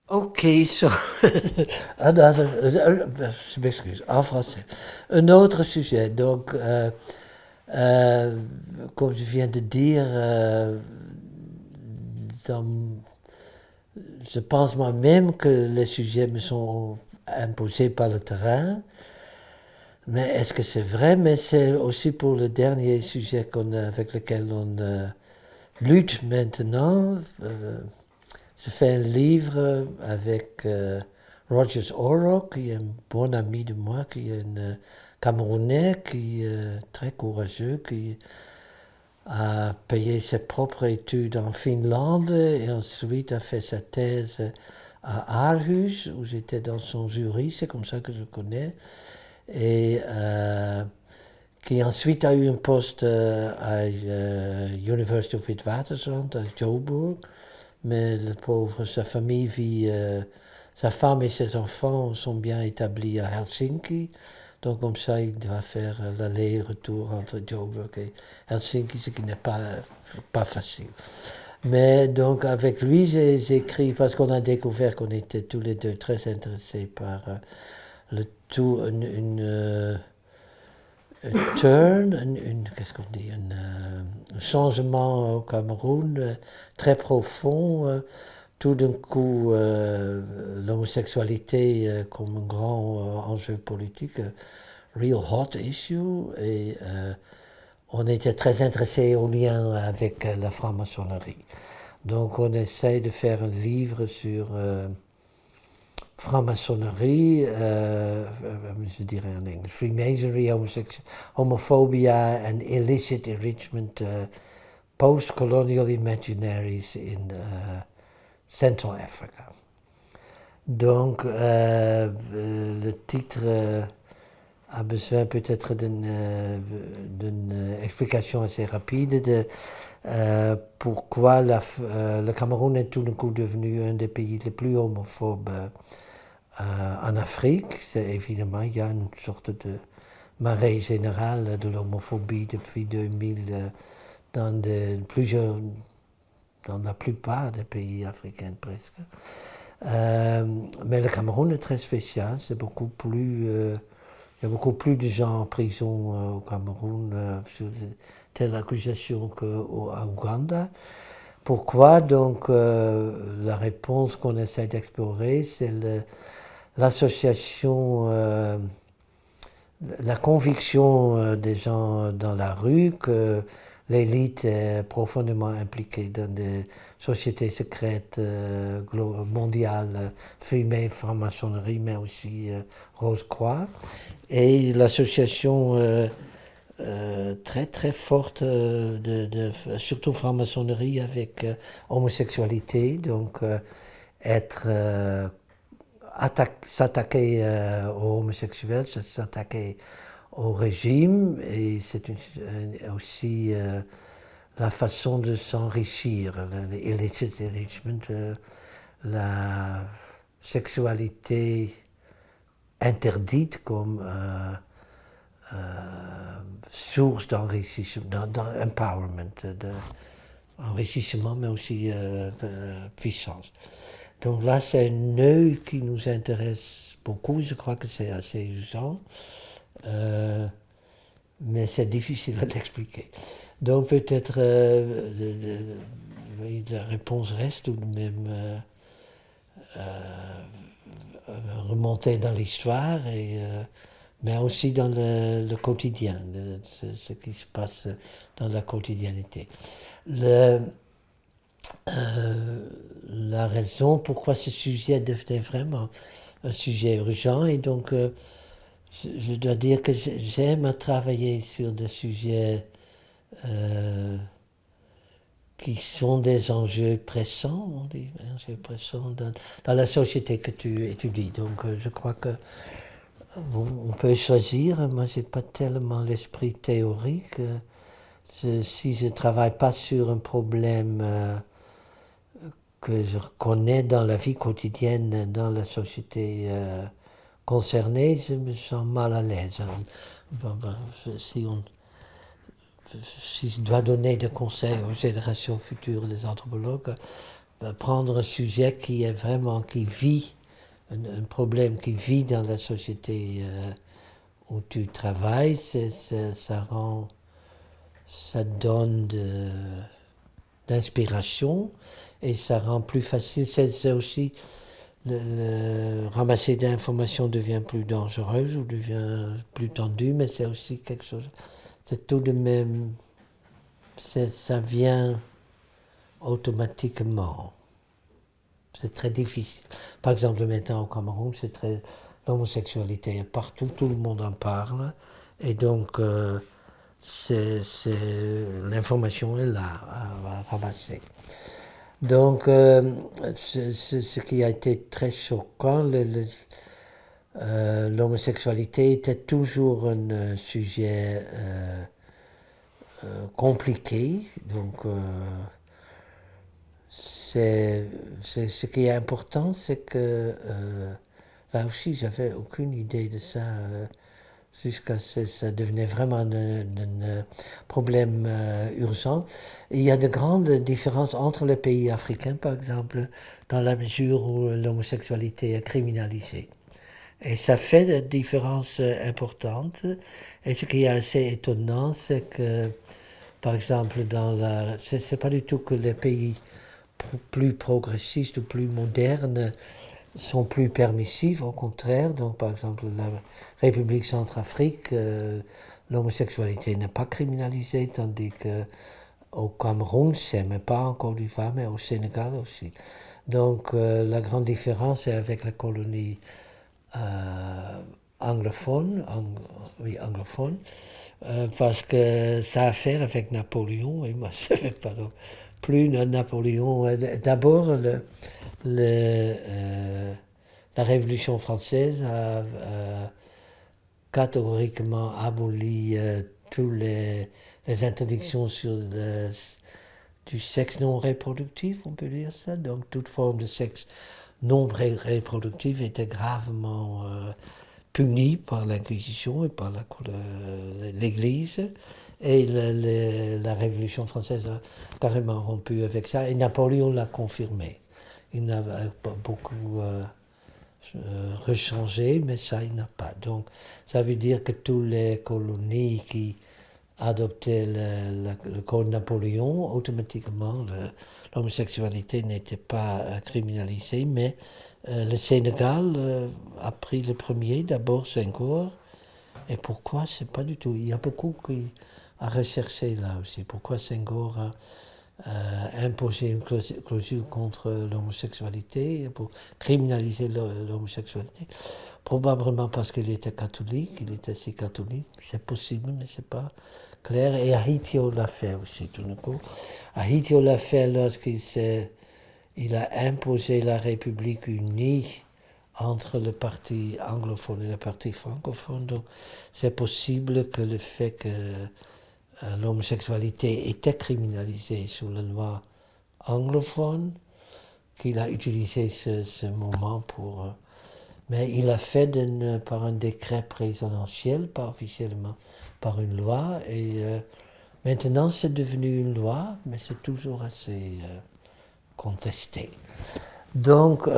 Ok, so, je m'excuse, en français. Un autre sujet, donc, comme je viens de dire, dans- je pense moi-même que les sujets me sont imposés par le terrain, mais est-ce que c'est vrai? Mais c'est aussi pour le dernier sujet avec lequel on lutte maintenant. Je fais un livre avec Rogers Oro, qui est un bon ami de moi, qui est un Camerounais, qui est très courageux, qui a payé ses propres études en Finlande et ensuite a fait sa thèse à Aarhus, où j'étais dans son jury, c'est comme ça que je connais, et qui ensuite a eu un poste à University of Witwatersrand, à Joburg. Mais le pauvre, sa famille vit, sa femme et ses enfants sont bien établis à Helsinki. Donc comme ça, il doit faire l'aller-retour entre Joburg et Helsinki, ce qui n'est pas facile. Mais donc avec lui, j'ai écrit, parce qu'on a découvert qu'on était tous les deux très intéressés par le tout, qu'est-ce qu'on dit, un changement au Cameroun très profond. Tout d'un coup, l'homosexualité comme un grand enjeu politique, real hot issue, et on était très intéressés au lien avec la franc-maçonnerie. Donc on essaye de faire un livre sur franc-maçonnerie, je dirais en Engels, Freemasonry, homophobia and illicit enrichment, post-colonial imaginaries in Central Africa. Donc, le titre a besoin peut-être d'une explication assez rapide de pourquoi le Cameroun est tout d'un coup devenu un des pays les plus homophobes en Afrique. C'est évidemment, il y a une sorte de marée générale de l'homophobie depuis 2000 dans la plupart des pays africains presque. Mais le Cameroun est très spécial, c'est beaucoup plus, il y a beaucoup plus de gens en prison au Cameroun sur telle accusation qu'à Ouganda. Pourquoi? Donc la réponse qu'on essaie d'explorer, c'est l'association, la conviction des gens dans la rue que l'élite est profondément impliquée dans des sociétés secrètes mondiales, fumée, franc-maçonnerie, mais aussi Rose-Croix. Et l'association très très forte, surtout franc-maçonnerie avec homosexualité, donc être s'attaquer aux homosexuels, c'est s'attaquer au régime, et c'est aussi la façon de s'enrichir, l'illicit enrichment, la sexualité interdite comme source d'enrichissement, d'empowerment, d'enrichissement, mais aussi de puissance. Donc là, c'est un œil qui nous intéresse beaucoup, je crois que c'est assez usant, mais c'est difficile à l'expliquer. Donc peut-être la réponse reste tout de même remonter dans l'histoire, mais aussi dans le quotidien, ce qui se passe dans la quotidiennité. La raison pourquoi ce sujet devenait vraiment un sujet urgent, et donc je dois dire que j'aime travailler sur des sujets qui sont des enjeux pressants, on dit, enjeux pressants dans la société que tu étudies. Donc je crois que Bon, on peut choisir. Moi, j'ai pas tellement l'esprit théorique. Si je travaille pas sur un problème que je reconnais dans la vie quotidienne, dans la société concernée, je me sens mal à l'aise. Si, si je dois donner des conseils aux générations futures des anthropologues, prendre un sujet qui est vraiment, qui vit, un problème qui vit dans la société où tu travailles, ça donne d'inspiration et ça rend plus facile. C'est aussi le ramasser d'informations devient plus dangereux ou devient plus tendu, mais c'est aussi quelque chose. C'est tout de même, ça vient automatiquement. C'est très difficile. Par exemple, maintenant au Cameroun, l'homosexualité est partout, tout le monde en parle, et donc l'information est là à ramasser. Donc, ce qui a été très choquant, l'homosexualité était toujours un sujet compliqué. Donc, ce qui est important, c'est que là aussi, j'avais aucune idée de ça jusqu'à ce que ça devenait vraiment un problème urgent. Il y a de grandes différences entre les pays africains, par exemple, dans la mesure où l'homosexualité est criminalisée. Et ça fait des différences importantes. Et ce qui est assez étonnant, c'est que, par exemple, c'est pas du tout que les pays plus progressistes ou plus modernes sont plus permissifs, au contraire. Donc, par exemple, la République centrafrique, l'homosexualité n'est pas criminalisée, tandis que au Cameroun, c'est même pas en Côte d'Ivoire, mais au Sénégal aussi. Donc, la grande différence est avec la colonie anglophone, oui, anglophone, parce que ça a à faire avec Napoléon, et moi je ne savais pas non plus Napoléon. D'abord, la Révolution française a catégoriquement aboli tous les interdictions du sexe non reproductif, on peut dire ça. Donc toute forme de sexe non reproductif était gravement punie par l'Inquisition et par l'Église. Et la Révolution française a carrément rompu avec ça. Et Napoléon l'a confirmé. Il n'a pas beaucoup rechangé, mais ça, il n'a pas. Donc, ça veut dire que toutes les colonies qui adoptaient le code Napoléon, automatiquement, l'homosexualité n'était pas criminalisée, mais le Sénégal a pris le premier, d'abord Senghor, et pourquoi, c'est pas du tout. Il y a beaucoup à rechercher là aussi. Pourquoi Senghor a imposer une clausule contre l'homosexualité, pour criminaliser l'homosexualité. Probablement parce qu'il était catholique, il était assez catholique, c'est possible, mais c'est pas clair. Et Ahidjo l'a fait aussi, tout d'un coup. Ahidjo l'a fait il a imposé la République unie entre le parti anglophone et le parti francophone. Donc, c'est possible que le fait que l'homosexualité était criminalisée sous la loi anglophone, qu'il a utilisé ce moment pour... mais il a fait par un décret présidentiel, pas officiellement par une loi, et maintenant c'est devenu une loi, mais c'est toujours assez contesté. Donc,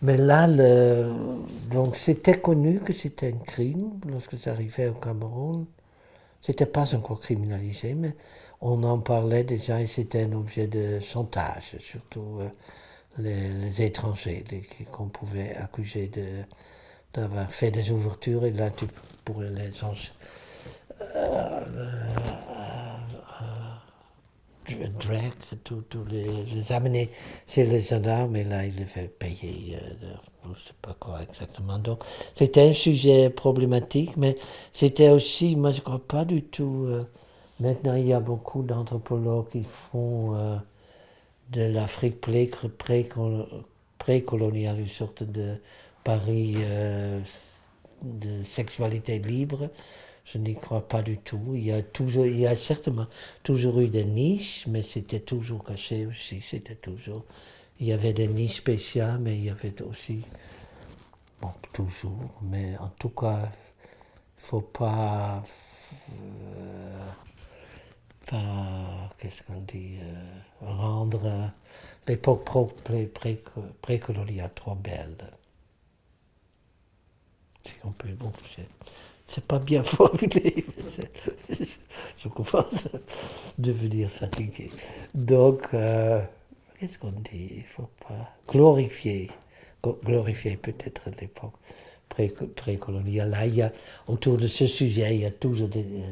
mais là, donc c'était connu que c'était un crime lorsque ça arrivait au Cameroun. C'était pas encore criminalisé, mais on en parlait déjà et c'était un objet de chantage, surtout les étrangers qu'on pouvait accuser d'avoir fait des ouvertures et là tu pourrais drag, tous les amener chez les gendarmes et là ils devaient payer, je ne sais pas quoi exactement. Donc c'était un sujet problématique, mais c'était aussi, moi je ne crois pas du tout. Maintenant il y a beaucoup d'anthropologues qui font de l'Afrique précoloniale, une sorte de Paris de sexualité libre, je n'y crois pas du tout. Il y a certainement toujours eu des niches, mais c'était toujours caché aussi. C'était toujours, il y avait des niches spéciales, mais il y avait aussi, bon, toujours, mais en tout cas, il ne faut pas, qu'est-ce qu'on dit, rendre l'époque précoloniale trop belle. Si on peut, bon, c'est pas bien formulé, mais je commence à devenir fatigué. Donc, qu'est-ce qu'on dit? Il ne faut pas glorifier peut-être l'époque précoloniale. Là, il y a, autour de ce sujet, il y a toujours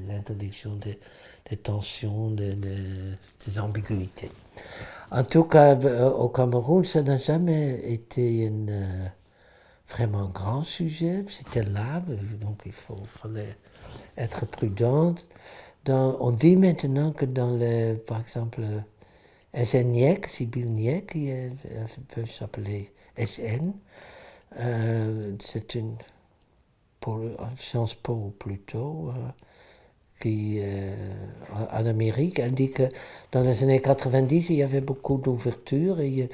l'introduction des tensions, des ambiguïtés. En tout cas, au Cameroun, ça n'a jamais été vraiment un grand sujet. C'était là, donc fallait être prudent. On dit maintenant que par exemple, SN Niek, Sibylle Niek, qui peut s'appeler SN, c'est une Sciences Po plutôt, qui, en Amérique, elle dit que dans les années 90, il y avait beaucoup d'ouverture et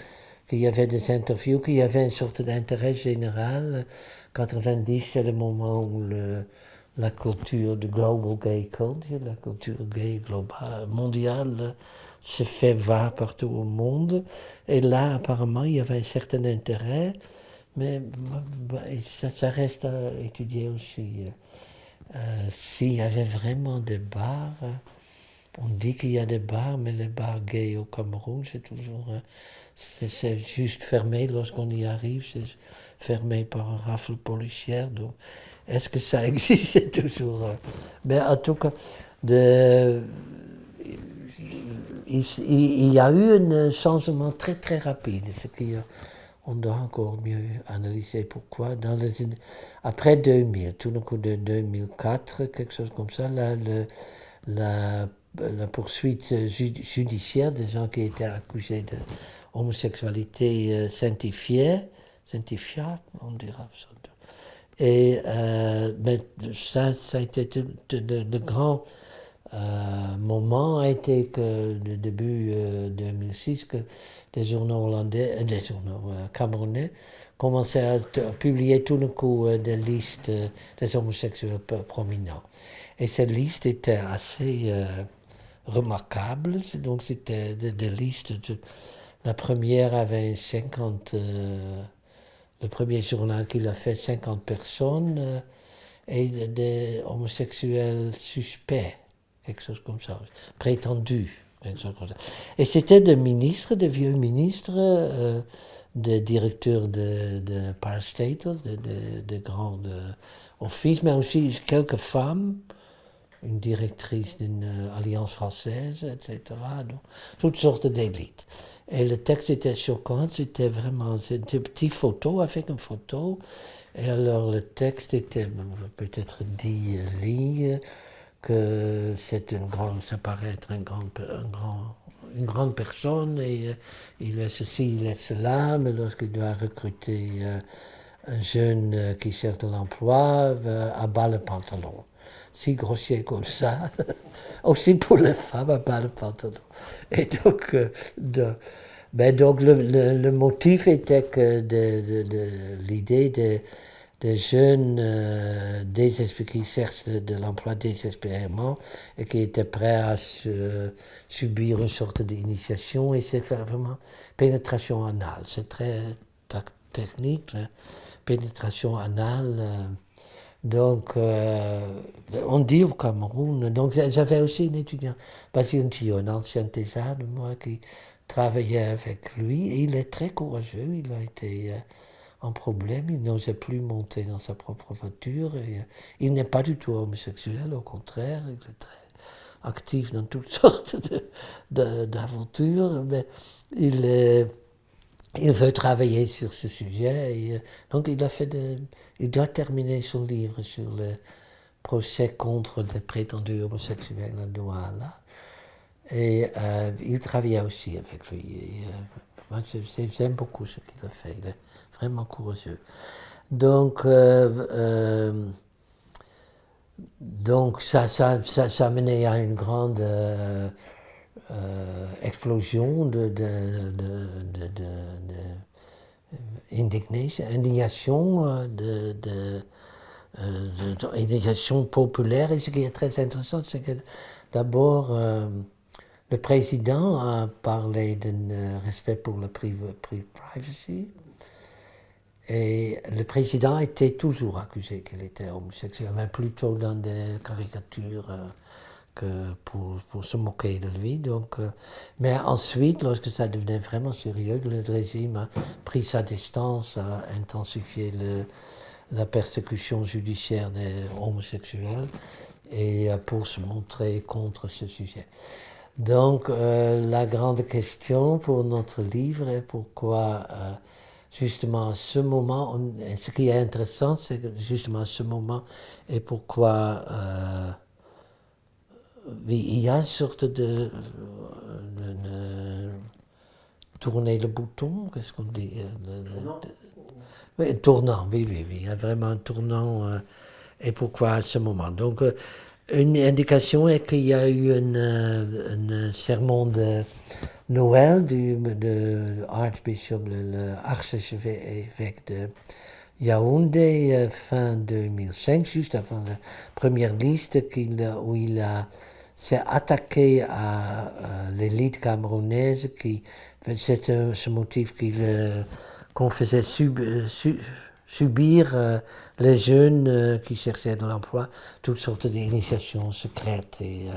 qu'il y avait des interviews, qu'il y avait une sorte d'intérêt général. 90, c'est le moment où la culture de global gay culture, la culture gay globale, mondiale, se fait voir partout au monde. Et là, apparemment, il y avait un certain intérêt, mais ça reste à étudier aussi. S'il y avait vraiment des bars, on dit qu'il y a des bars, mais les bars gays au Cameroun, c'est toujours, c'est juste fermé lorsqu'on y arrive, c'est fermé par un rafle policière. Donc, est-ce que ça existe? C'est toujours. Mais en tout cas, il y a eu un changement très très rapide, ce qui on doit encore mieux analyser pourquoi. Après 2000, tout le coup de 2004, quelque chose comme ça, là, la poursuite judiciaire des gens qui étaient accusés d'homosexualité sanctifiée, on dira ça. Et mais ça a été le grand moment a été que le début 2006 que des journaux hollandais, des journaux camerounais commençaient à publier tout le coup des listes des homosexuels prominents. Et cette liste était assez remarquable. Donc c'était des listes. La première avait 50. Le premier journal qu'il a fait, 50 personnes et des homosexuels suspects, quelque chose comme ça, prétendus, quelque chose comme ça. Et c'était des ministres, des vieux ministres, des directeurs de parastatals, de grands offices, mais aussi quelques femmes, une directrice d'une alliance française, etc. Donc, toutes sortes d'élites. Et le texte était choquant, c'était une petite photo avec une photo. Et alors le texte était peut-être 10 lignes, que ça paraît être une grande personne, et il est ceci, il est cela, mais lorsqu'il doit recruter un jeune qui cherche de l'emploi, abat le pantalon. Si grossier comme ça, aussi pour les femmes, abat le pantalon. Et donc, donc le motif était que l'idée des jeunes qui cherchent de l'emploi désespérément et qui étaient prêts à subir une sorte d'initiation, et c'est faire vraiment pénétration anale. C'est très technique, la pénétration anale. Donc, on dit au Cameroun. Donc, j'avais aussi un étudiant, Basile Thio, un ancien thésard de moi, qui travaillait avec lui, et il est très courageux. Il a été en problème, il n'osait plus monter dans sa propre voiture. Et, il n'est pas du tout homosexuel, au contraire, il est très actif dans toutes sortes d'aventures, mais il veut travailler sur ce sujet. Et, donc il doit terminer son livre sur le procès contre des prétendus homosexuels à Douala. Et il travaillait aussi avec lui. Et, moi, j'aime beaucoup ce qu'il a fait. Il est vraiment courageux. Donc, donc ça a mené à une grande explosion indignation, indignation populaire. Et ce qui est très intéressant, c'est que d'abord, le président a parlé d'un respect pour le privacy. Et le président était toujours accusé qu'il était homosexuel, mais plutôt dans des caricatures que pour se moquer de lui. Donc, mais ensuite, lorsque ça devenait vraiment sérieux, le régime a pris sa distance, a intensifié la persécution judiciaire des homosexuels et pour se montrer contre ce sujet. Donc, la grande question pour notre livre est pourquoi, justement, à ce moment, ce qui est intéressant, c'est que justement à ce moment, et pourquoi il y a une sorte de tourner le bouton, qu'est-ce qu'on dit oui, tournant, oui, il y a vraiment un tournant, et pourquoi à ce moment. Donc, une indication est qu'il y a eu un sermon de Noël de Archbishop, l'archevêque de Yaoundé, fin 2005, juste avant la première liste, où il s'est attaqué à l'élite camerounaise, c'est ce motif qu'on faisait subir les jeunes qui cherchaient de l'emploi, toutes sortes d'initiations secrètes et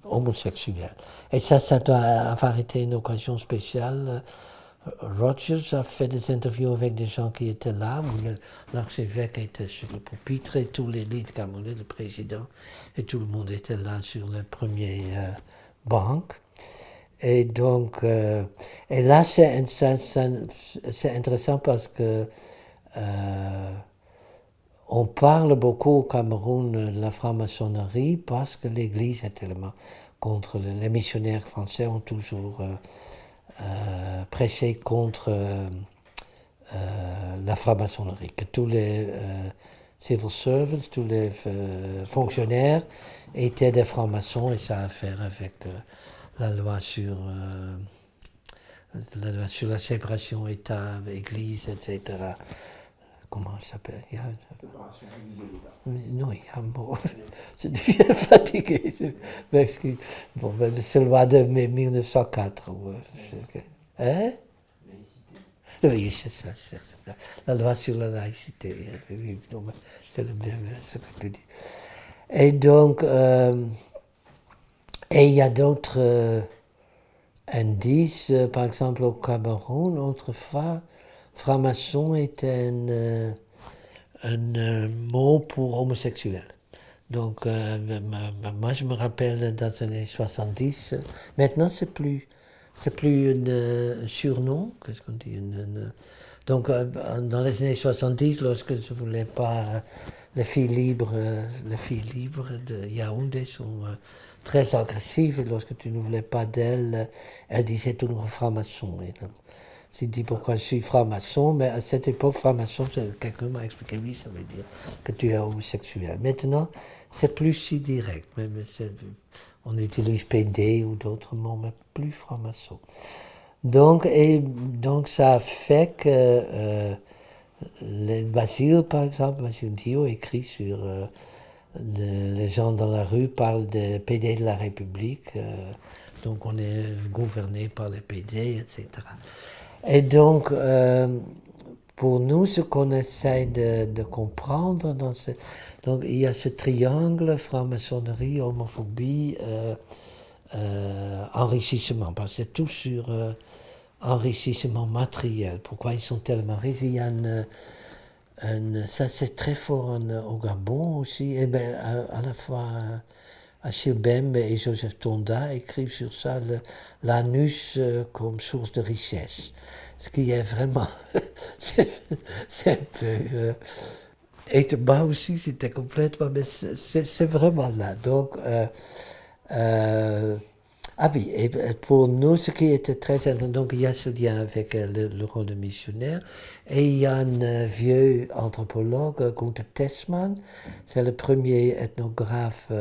homosexuelles. Et ça doit avoir été une occasion spéciale. Rogers a fait des interviews avec des gens qui étaient là, où l'archevêque était sur le pupitre et tous les leaders camerounais, le président, et tout le monde était là sur le premier banc. Et donc, et là c'est intéressant parce que on parle beaucoup au Cameroun de la franc-maçonnerie parce que l'Église est tellement contre. Les missionnaires français ont toujours prêché contre la franc-maçonnerie, que tous les civil servants, tous les fonctionnaires étaient des francs-maçons et ça a à faire avec la loi sur la séparation État-Église, etc. Comment ça s'appelle Séparation Église et l'État. Non, il y a un mot. Je deviens fatigué. Je m'excuse. Bon, ben, c'est la loi de 1904. Hein? Laïcité. Oui, c'est ça. La loi sur la laïcité. C'est le même, ce que tu dis. Et donc, et il y a d'autres indices. Par exemple, au Cameroun, autrefois, franc-maçon était un mot pour homosexuel. Donc, moi, je me rappelle dans les années 70, maintenant, c'est plus un surnom, qu'est-ce qu'on dit donc, dans les années 70, lorsque je ne voulais pas, les filles libres de Yaoundé sont très agressives, et lorsque tu ne voulais pas d'elles, elles disaient toujours franc-maçon. J'ai dit pourquoi je suis franc-maçon, mais à cette époque, franc-maçon, quelqu'un m'a expliqué, oui, ça veut dire que tu es homosexuel. Maintenant, c'est plus si direct. On utilise PD ou d'autres mots, mais plus franc-maçon. Donc, ça a fait que Basile, par exemple, Basile Dio écrit sur les gens dans la rue parlent de PD de la République, donc on est gouverné par les PD, etc. Et donc, pour nous, ce qu'on essaie de comprendre, donc il y a ce triangle, franc-maçonnerie, homophobie, enrichissement, parce que c'est tout sur enrichissement matériel. Pourquoi ils sont tellement riches? Il y a ça c'est très fort au Gabon aussi, et bien à la fois Achille Bembe et Joseph Tonda écrivent sur ça l'anus comme source de richesse. Ce qui est vraiment, c'est un peu, et moi aussi c'était complètement, mais c'est vraiment là. Donc, Ah oui, et pour nous, ce qui était très intéressant, donc il y a ce lien avec le rôle de missionnaire, et il y a un vieux anthropologue, Gunther Tessmann, c'est le premier ethnographe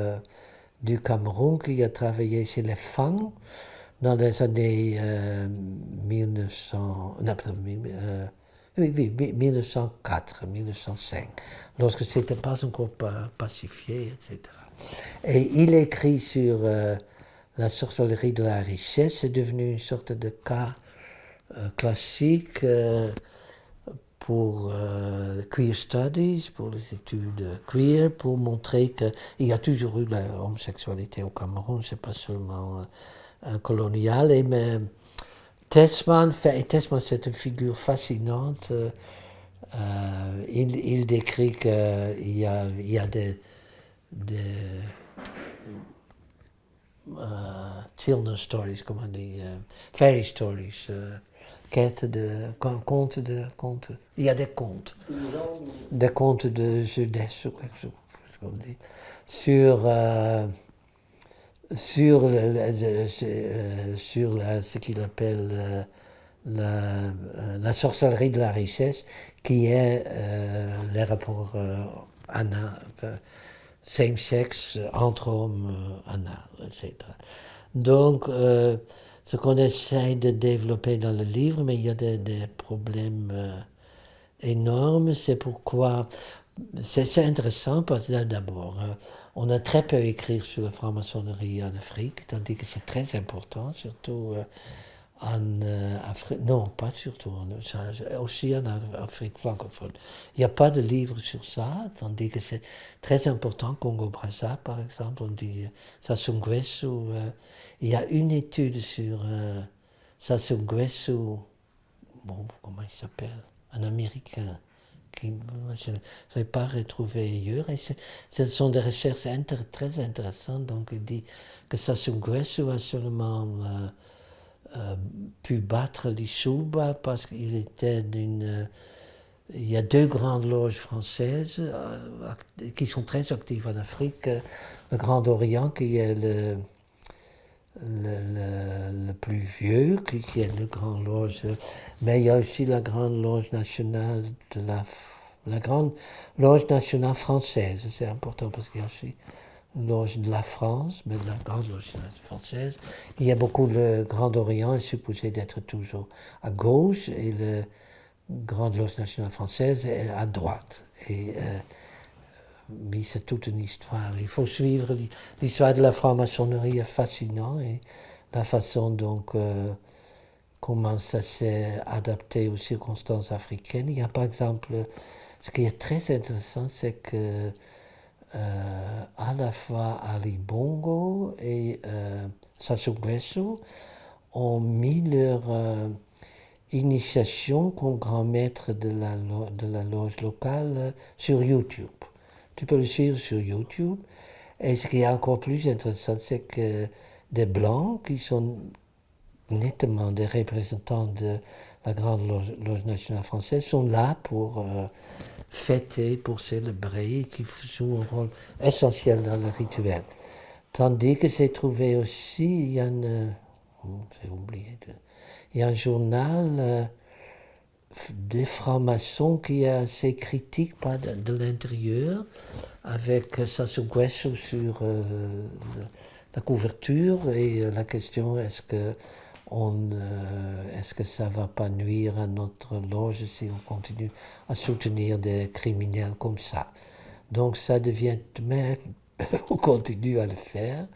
du Cameroun qui a travaillé chez les Fang dans les années 1900, non, pardon, oui, oui, 1904, 1905, lorsque c'était pas encore pacifié, etc. Et il écrit sur la sorcellerie de la richesse, c'est devenu une sorte de cas classique pour queer studies, pour les études queer, pour montrer qu'il y a toujours eu la homosexualité au Cameroun, c'est pas seulement colonial. Mais Tessmann, c'est une figure fascinante. Il décrit qu'il y a des children's stories, comme on dit, fairy stories, contes. Il y a des contes. Des contes de jeunesse, ou quelque chose, qu'on dit, sur ce qu'il appelle la sorcellerie de la richesse, qui est les rapports same-sex, entre hommes, anal, etc. Donc, ce qu'on essaye de développer dans le livre, mais il y a des problèmes énormes, c'est pourquoi c'est intéressant parce que d'abord, on a très peu écrit sur la franc-maçonnerie en Afrique, tandis que c'est très important, surtout en Afrique, non, pas surtout, aussi en Afrique francophone. Il n'y a pas de livre sur ça, tandis que c'est très important. Congo-Brazza, par exemple, on dit Sassou Nguesso. Il y a une étude sur Sassou Nguesso, bon, comment il s'appelle? Un Américain. Je n'ai pas retrouvé ailleurs. Et ce sont des recherches très intéressantes. Donc, il dit que Sassou Nguesso a seulement pu battre l'Isouba parce qu'il était d'une. Il y a deux grandes loges françaises qui sont très actives en Afrique. Le Grand Orient, qui est le plus vieux, qui est le Grand Loge, mais il y a aussi la Grande Loge nationale la Grande Loge nationale française. C'est important parce qu'il y a aussi loge de la France, mais la Grande Loge française. Il y a beaucoup, le Grand Orient est supposé d'être toujours à gauche et le Grande Loge nationale française est à droite. Et oui, c'est toute une histoire. Il faut suivre l'histoire de la franc-maçonnerie, est fascinant, et la façon donc comment ça s'est adapté aux circonstances africaines. Il y a par exemple, ce qui est très intéressant, c'est que à la fois Ali Bongo et Sassou Nguesso ont mis leur initiation comme grand maître de la loge locale sur YouTube. Tu peux le suivre sur YouTube. Et ce qui est encore plus intéressant, c'est que des Blancs, qui sont nettement des représentants de la Grande Loge nationale française, sont là pour fêter, pour célébrer, qui jouent un rôle essentiel dans le rituel. Tandis que j'ai trouvé aussi, il y a j'ai oublié, il y a un journal des francs-maçons qui est assez critique de l'intérieur, avec Sassou Nguesso sur la couverture, et la question est-ce que ça va pas nuire à notre loge si on continue à soutenir des criminels comme ça. Donc ça devient, mais on continue à le faire.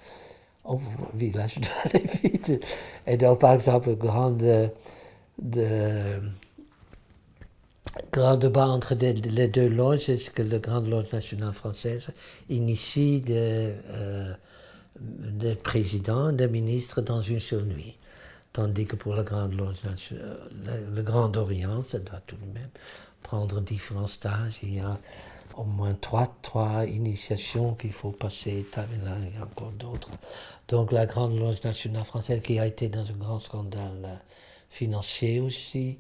Oh oui, là je dois aller vite. Et donc par exemple, grand débat entre les deux loges, c'est que la Grande Loge nationale française initie des présidents, des ministres dans une seule nuit. Tandis que pour la Grande Loge nationale, le Grand Orient, ça doit tout de même prendre différents stages. Il y a au moins trois initiations qu'il faut passer, là il y a encore d'autres. Donc la Grande Loge nationale française, qui a été dans un grand scandale financier aussi,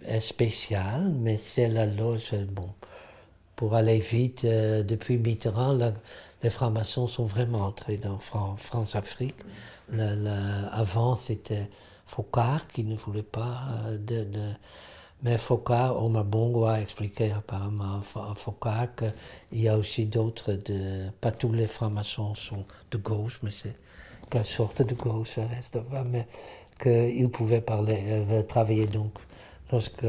est spéciale, mais c'est la loge, bon, pour aller vite, depuis Mitterrand, les francs-maçons sont vraiment entrés dans France-Afrique. Avant, c'était Focard qui ne voulait pas mais Focard, Omar Bongo a expliqué apparemment à Focard qu'il y a aussi d'autres, pas tous les francs-maçons sont de gauche, mais c'est quelle sorte de gauche ça reste, mais qu'ils pouvaient travailler donc. Lorsque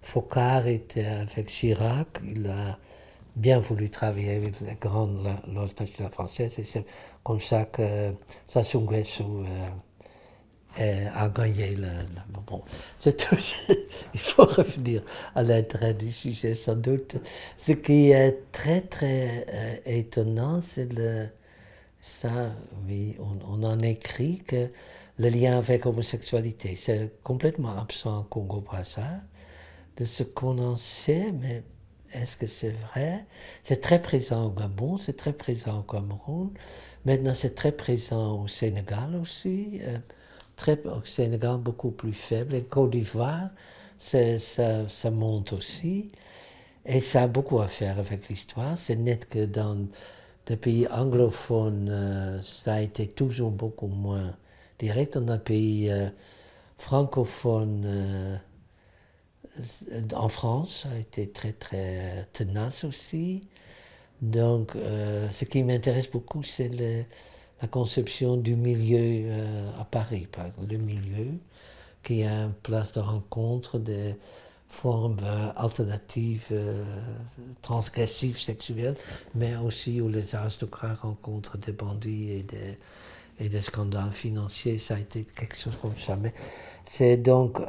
Focard était avec Chirac, il a bien voulu travailler avec les grandes loges nationales françaises et c'est comme ça que Sassou Nguesso a gagné bon, c'est tout. Il faut revenir à l'intérêt du sujet sans doute. Ce qui est très très étonnant, c'est ça, oui, on en écrit que le lien avec l'homosexualité, c'est complètement absent au Congo-Brazzaville. De ce qu'on en sait, mais est-ce que c'est vrai? C'est très présent au Gabon, c'est très présent au Cameroun. Maintenant, c'est très présent au Sénégal aussi. Au Sénégal, beaucoup plus faible. Et Côte d'Ivoire, ça monte aussi. Et ça a beaucoup à faire avec l'histoire. C'est net que dans des pays anglophones, ça a été toujours beaucoup moins direct. Dans un pays francophone, en France, ça a été très très tenace aussi. Donc, ce qui m'intéresse beaucoup, c'est la conception du milieu à Paris, par exemple, le milieu, qui est une place de rencontre des formes alternatives, transgressives, sexuelles, mais aussi où les aristocrates rencontrent des bandits et des scandales financiers. Ça a été quelque chose comme ça. Mais c'est donc,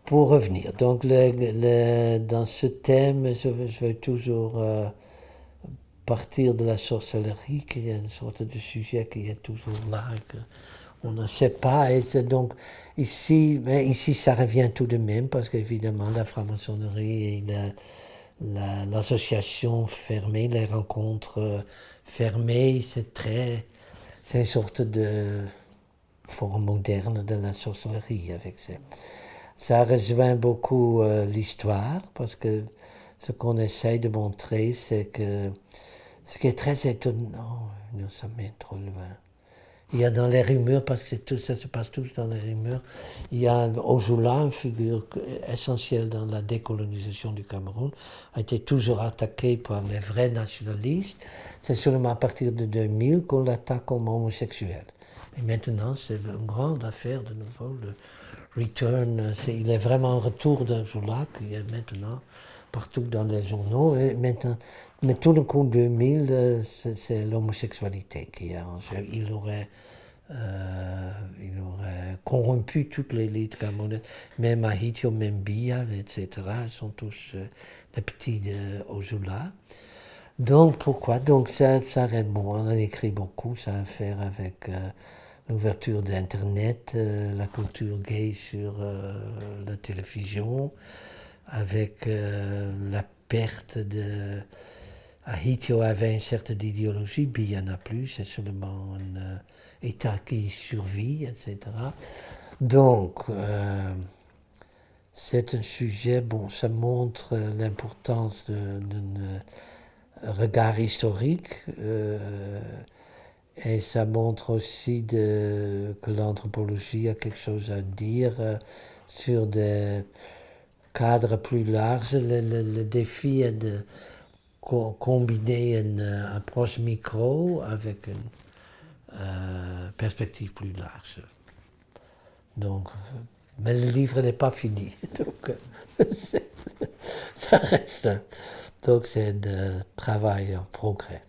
pour revenir, donc dans ce thème, je vais toujours partir de la sorcellerie, qui est une sorte de sujet qui est toujours là, on ne sait pas. Et c'est donc mais ici ça revient tout de même, parce qu'évidemment la franc-maçonnerie et l'association fermée, les rencontres fermées, c'est une sorte de forme moderne de la sorcellerie avec ça rejoint beaucoup l'histoire, parce que ce qu'on essaye de montrer, c'est que ce qui est très étonnant, non, ça met trop loin. Il y a dans les rumeurs, parce que ça se passe tous dans les rumeurs, il y a Ojula, une figure essentielle dans la décolonisation du Cameroun, a été toujours attaqué par les vrais nationalistes. C'est seulement à partir de 2000 qu'on l'attaque comme homosexuel. Et maintenant, c'est une grande affaire de nouveau, le return, il est vraiment un retour d'Ojula qui est maintenant partout dans les journaux. Et maintenant, mais tout le coup 2000, c'est l'homosexualité qui est en jeu. Il aurait corrompu toute l'élite camerounaise, même Ahitio, même Biya, etc. Ils sont tous des petits d'Ojula. Donc pourquoi? Donc ça arrête bon, on en écrit beaucoup, ça a à faire avec l'ouverture d'Internet, la culture gay sur la télévision, avec la perte de... Ahitio avait une certaine idéologie, Biya n'a plus, c'est seulement un État qui survit, etc. Donc, c'est un sujet, bon, ça montre l'importance d'un regard historique, et ça montre aussi que l'anthropologie a quelque chose à dire sur des cadres plus larges. Le défi est de combiner une approche micro avec une perspective plus large. Donc, mais le livre n'est pas fini, donc ça reste. Donc c'est un travail en progrès.